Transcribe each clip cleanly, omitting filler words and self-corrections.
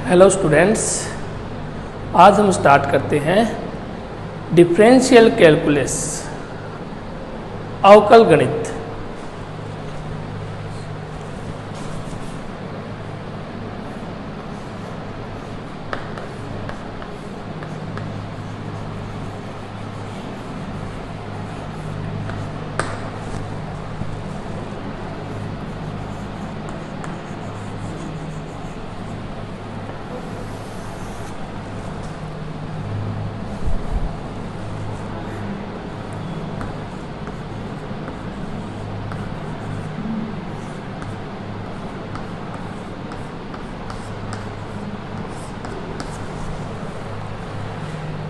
Hello students, आज हम start करते हैं डिफरेंशियल कैलकुलस, अवकल गणित।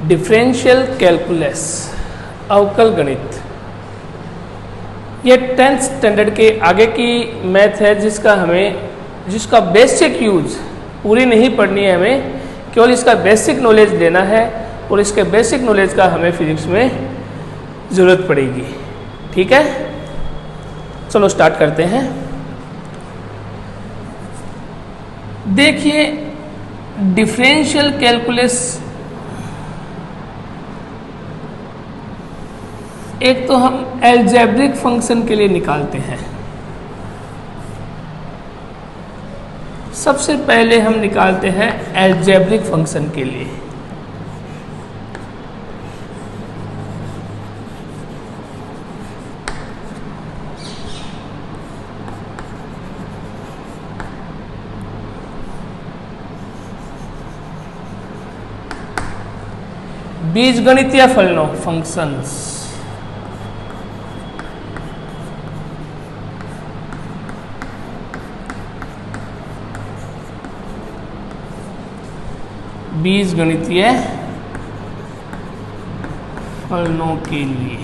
डिफरेंशियल कैलकुलस, अवकल गणित, ये 10th स्टैंडर्ड के आगे की मैथ है जिसका बेसिक यूज पूरी नहीं पढ़नी है, हमें केवल इसका बेसिक नॉलेज लेना है और इसके बेसिक नॉलेज का हमें फिजिक्स में ज़रूरत पड़ेगी। ठीक है, चलो स्टार्ट करते हैं। देखिए, डिफरेंशियल कैलकुलस एक तो हम अलजेब्रिक फंक्शन के लिए निकालते हैं। सबसे पहले हम निकालते हैं अलजेब्रिक फंक्शन के लिए। बीजगणितीय फलनों फंक्शंस, बीजगणितीय फलनों के लिए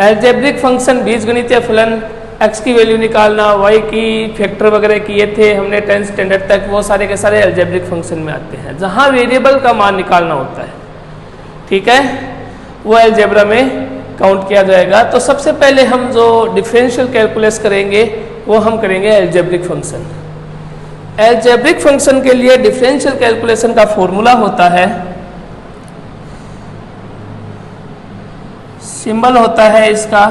अलजेब्रिक फंक्शन, बीजगणितीय फलन, x की वैल्यू निकालना, y की फैक्टर वगैरह किए थे हमने 10th स्टैंडर्ड तक, वो सारे के सारे अलजेब्रिक फंक्शन में आते हैं जहां वेरिएबल का मान निकालना होता है। ठीक है, वो अलजेब्रा में काउंट किया जाएगा। तो सबसे पहले हम जो डिफरेंशियल कैलकुलस करेंगे वो हम करेंगे अलजेब्रिक फंक्शन। अलजेब्रिक फंक्शन के लिए डिफरेंशियल कैलकुलेशन का फॉर्मूला होता है, सिंबल होता है इसका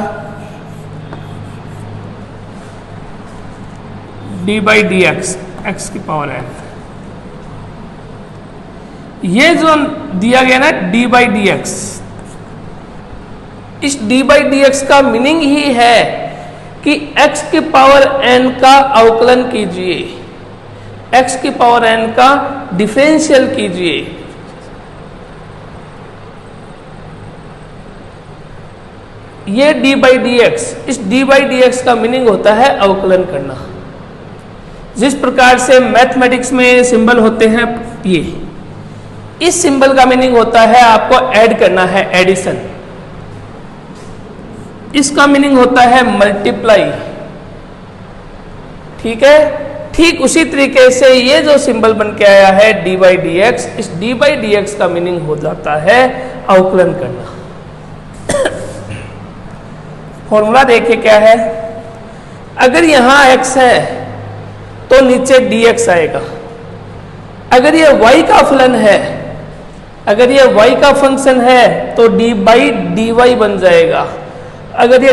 d by D x, x की पावर n। ये जो दिया गया ना d बाई डी एक्स, इस d बाई डी एक्स का मीनिंग ही है कि x की पावर n का अवकलन कीजिए, x की पावर n का डिफरेंशियल कीजिए। ये d बाई डी एक्स, इस d बाई डी एक्स का मीनिंग होता है अवकलन करना। जिस प्रकार से मैथमेटिक्स में सिंबल होते हैं, ये इस सिंबल का मीनिंग होता है आपको ऐड करना है, एडिशन। इसका मीनिंग होता है मल्टीप्लाई। ठीक है, ठीक उसी तरीके से ये जो सिंबल बन के आया है d बाई डी एक्स, इस d बाई डी एक्स का मीनिंग हो जाता है अवकलन करना। फॉर्मूला देखिए क्या है, अगर यहां x है तो नीचे dx आएगा। अगर ये y का फलन है, अगर ये y का फंक्शन है तो d बाई डी वाई बन जाएगा। अगर ये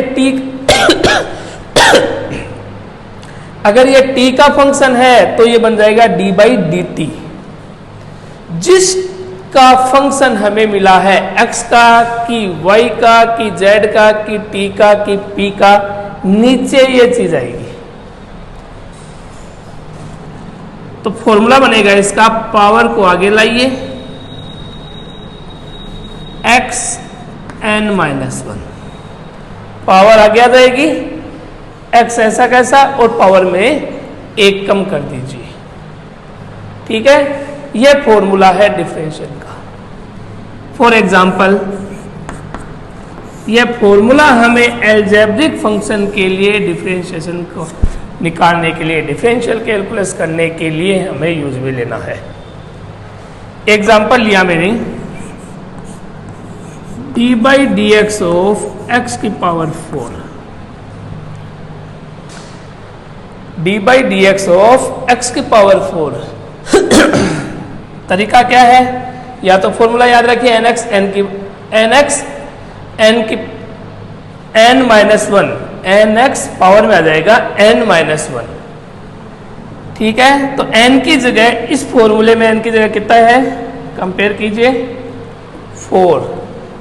अगर ये t का फंक्शन है तो ये बन जाएगा d बाई डी टी। जिसका फंक्शन हमें मिला है x का, कि y का, कि z का, कि t का, कि p का, नीचे ये चीज आएगी। तो फॉर्मूला बनेगा इसका, पावर को आगे लाइए, x n माइनस 1, पावर आगे आ जाएगी, x ऐसा कैसा और पावर में 1 कम कर दीजिए। ठीक है, यह फॉर्मूला है डिफरेंशियल का। फॉर एग्जांपल, यह फॉर्मूला हमें अलजेब्रिक फंक्शन के लिए डिफरेंशिएशन को निकालने के लिए, डिफरेंशियल कैलकुलस करने के लिए हमें यूज में लेना है। एग्जांपल लिया मैंने, d by D x of X की power 4, d by D x of X की पावर 4 तरीका क्या है, या तो फॉर्मूला याद रखिए nx n minus one, nx power में आ जाएगा n माइनस वन। ठीक है, तो n की जगह इस फॉर्मूले में n की जगह कितना है, कंपेयर कीजिए 4।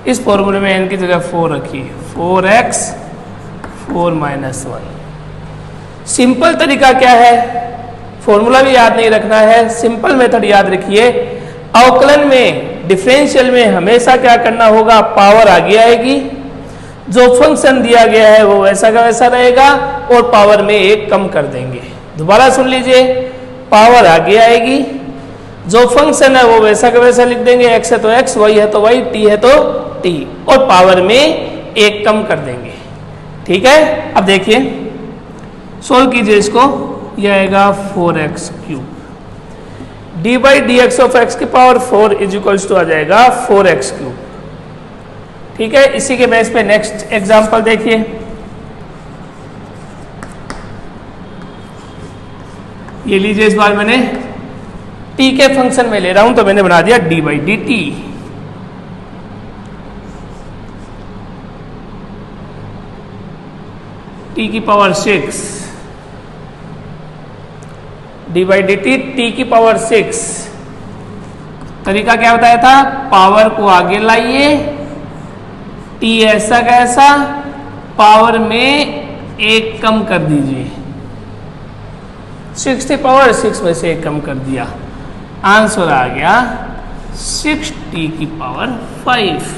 इस फॉर्मूले में n की जगह 4 रखिए, 4x 4 माइनस वन। सिंपल तरीका क्या है, फॉर्मूला भी याद नहीं रखना है, सिंपल मेथड याद रखिए। अवकलन में, डिफरेंशियल में हमेशा क्या करना होगा, पावर आगे आएगी, जो फंक्शन दिया गया है वो वैसा का वैसा रहेगा, और पावर में एक कम कर देंगे। दोबारा सुन लीजिए, पावर आगे आएगी, जो फंक्शन है वो वैसा का वैसा लिख देंगे, x है तो x, y है तो y, t है तो t, और पावर में एक कम कर देंगे। ठीक है, अब देखिए सोल्व कीजिए इसको, यह आएगा 4x cube, D by D x of X की पावर 4 इज इक्वल्स टू आ जाएगा 4x क्यूब। ठीक है, इसी के बेस पे नेक्स्ट एग्जांपल देखिए। ये लीजिए, इस बार मैंने t के फंक्शन में ले रहा हूं तो मैंने बना दिया D by D T. t की power 6, D by D T, T की पावर 6। तरीका क्या बताया था, पावर को आगे लाइए, t ऐसा कैसा, पावर में एक कम कर दीजिए, 6 की पावर 6 में से एक कम कर दिया, आंसर आ गया 6t की पावर 5।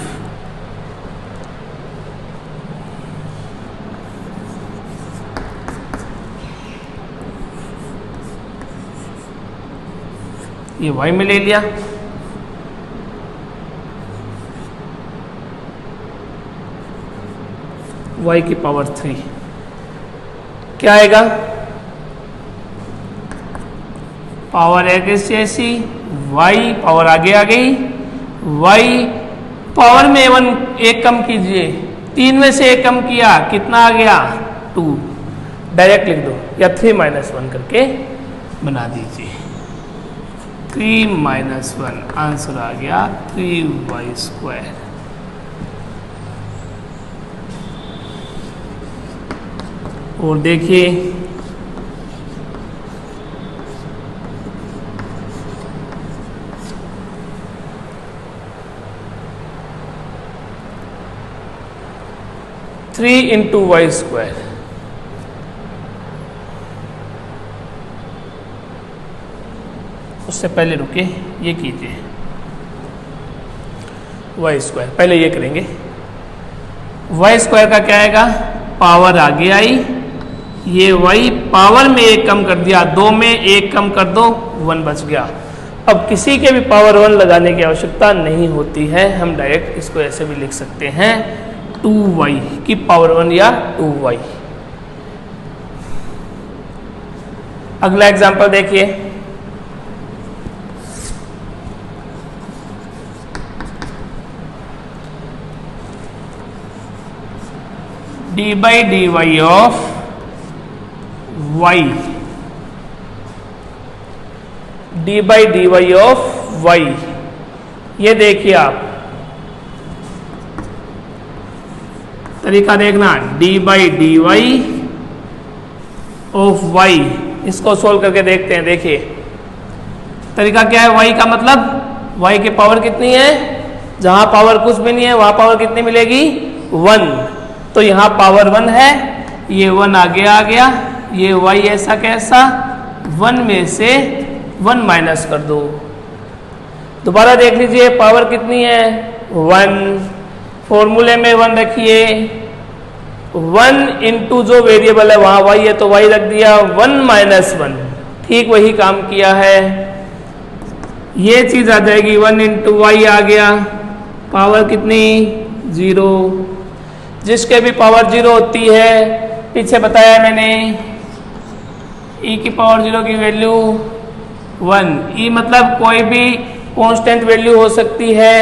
ये y में ले लिया, y की पावर 3 क्या आएगा, पावर एक ऐसी, y पावर आगे आ गई, y पावर में 1 एक कम कीजिए, 3 में से एक कम किया, कितना आ गया 2, डायरेक्ट लिख दो, या 3 माइनस 1 करके बना दीजिए, 3 माइनस 1, आंसर आ गया 3y स्क्वायर। और देखिए थ्री इंटू वाई स्क्वायर, उससे पहले रुके, ये कीजिए वाई स्क्वायर, पहले ये करेंगे। वाई स्क्वायर का क्या आएगा, पावर आगे आई, ये वाई पावर में एक कम कर दिया, 2 में एक कम कर दो, 1 बच गया। अब किसी के भी पावर 1 लगाने की आवश्यकता नहीं होती है, हम डायरेक्ट इसको ऐसे भी लिख सकते हैं 2y की पावर 1 या 2y। अगला एग्जांपल देखिए, d by d y of y, d by d y of y, ये देखिए आप तरीका देखना, d by d y of y, इसको सोल्व करके देखते हैं। देखिए तरीका क्या है, y का मतलब y की पावर कितनी है, जहां पावर कुछ भी नहीं है वहां पावर कितनी मिलेगी 1, तो यहां पावर 1 है, ये 1 आगे आ गया, ये y ऐसा कैसा, 1 में से 1 माइनस कर दो। दोबारा देख लीजिए पावर कितनी है 1, फॉर्मूले में 1 रखिए, 1 इंटू जो वेरिएबल है वहां y है तो y रख दिया, 1 माइनस 1, ठीक वही काम किया है, ये चीज आ जाएगी 1 इंटू वाई आ गया, पावर कितनी 0, जिसके भी पावर 0 होती है, पीछे बताया मैंने e की पावर 0 की वैल्यू 1, e मतलब कोई भी कांस्टेंट वैल्यू हो सकती है,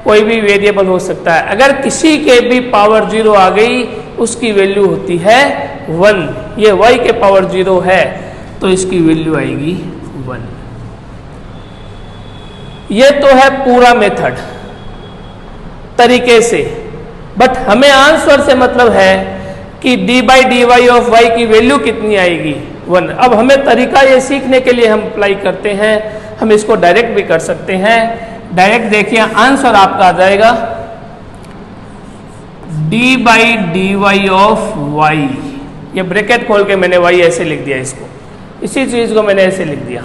कोई भी वेरिएबल हो सकता है, अगर किसी के भी पावर 0 आ गई उसकी वैल्यू होती है 1, ये y के पावर 0 है तो इसकी वैल्यू आएगी 1। ये तो है पूरा मेथड तरीके से, बट हमें आंसर से मतलब है कि d by d y of y की वैल्यू कितनी आएगी 1। अब हमें तरीका ये सीखने के लिए हम अप्लाई करते हैं, हम इसको डायरेक्ट भी कर सकते हैं। डायरेक्ट देखिए आंसर आपका आ जाएगा d by d y of y, ये ब्रैकेट खोल के मैंने वाई ऐसे लिख दिया, इसको इसी चीज को मैंने ऐसे लिख दिया।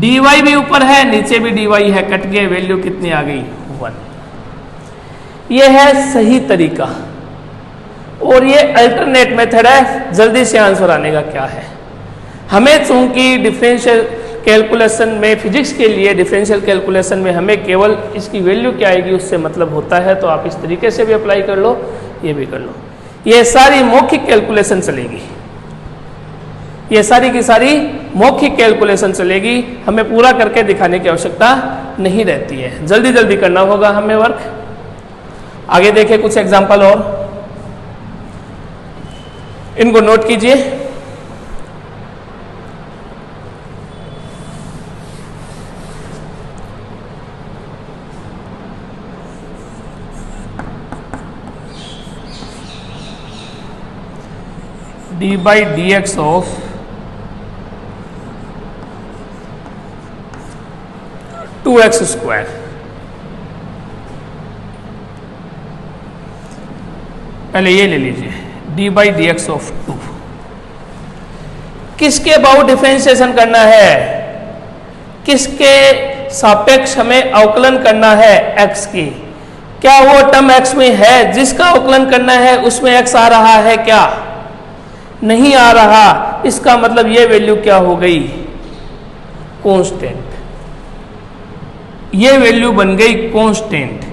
डी वाई भी ऊपर है नीचे भी डी वाई है, कट गए, वैल्यू कितनी आ गई 1। यह है सही तरीका और ये अल्टरनेट मेथड है जल्दी से आंसर आने का। क्या है, हमें चूंकि डिफरेंशियल कैलकुलेशन में, फिजिक्स के लिए डिफरेंशियल कैलकुलेशन में हमें केवल इसकी वैल्यू क्या आएगी उससे मतलब होता है, तो आप इस तरीके से भी अप्लाई कर लो, ये भी कर लो। ये सारी मौखिक कैलकुलेशन चलेगी, ये सारी की सारी मौखिक कैलकुलेशन चलेगी, हमें पूरा करके दिखाने की आवश्यकता नहीं रहती है, जल्दी जल्दी करना होगा हमें वर्क। आगे देखिए कुछ एग्जांपल और, इनको नोट कीजिए। D by D x of two x square, पहले ये ले लीजिए d by D x of 2। किसके अबाउट डिफरेंशिएशन करना है, किसके सापेक्ष हमें अवकलन करना है x की। क्या वो टर्म x में है जिसका अवकलन करना है उसमें x आ रहा है, क्या नहीं आ रहा, इसका मतलब ये वैल्यू क्या हो गई कांस्टेंट, ये वैल्यू बन गई कांस्टेंट।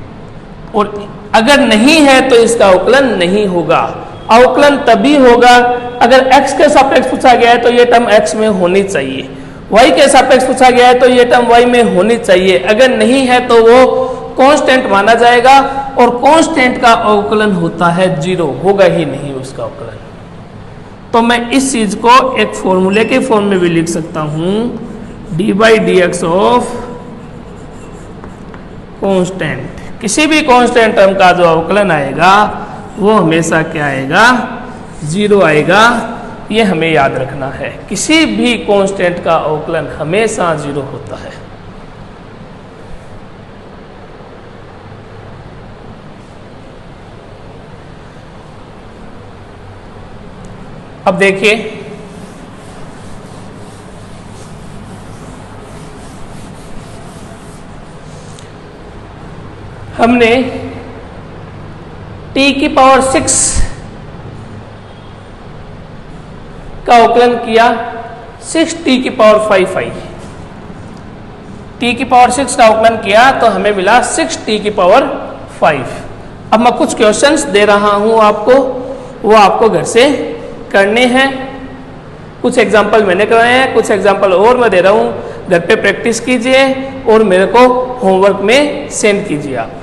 और अगर नहीं है तो इसका अवकलन नहीं होगा। अवकलन तभी होगा अगर x के सापेक्ष पूछा गया है तो ये टर्म x में होनी चाहिए, y के सापेक्ष पूछा गया है तो ये टर्म y में होनी चाहिए, अगर नहीं है तो वो कांस्टेंट माना जाएगा और कांस्टेंट का अवकलन होता है 0, होगा ही नहीं उसका अवकलन। तो मैं इस चीज को एक फॉर्मूले के फॉर्म में भी लिख सकता हूं, D by D x of constant. किसी भी कांस्टेंट टर्म का जो अवकलन आएगा वो हमेशा क्या आएगा 0 आएगा, ये हमें याद रखना है। किसी भी कांस्टेंट का अवकलन हमेशा 0 होता है। अब देखिए हमने t की पावर 6 का अवकलन किया 6t की पावर 5 आई। t की पावर 6 का अवकलन किया तो हमें मिला 6t की पावर 5। अब मैं कुछ क्वेश्चंस दे रहा हूं आपको, वो आपको घर से करने हैं। कुछ एग्जाम्पल मैंने कराए हैं, कुछ एग्जाम्पल और मैं दे रहा हूं, घर पे प्रैक्टिस कीजिए और मेरे को होमवर्क में सेंड कीजिए आप।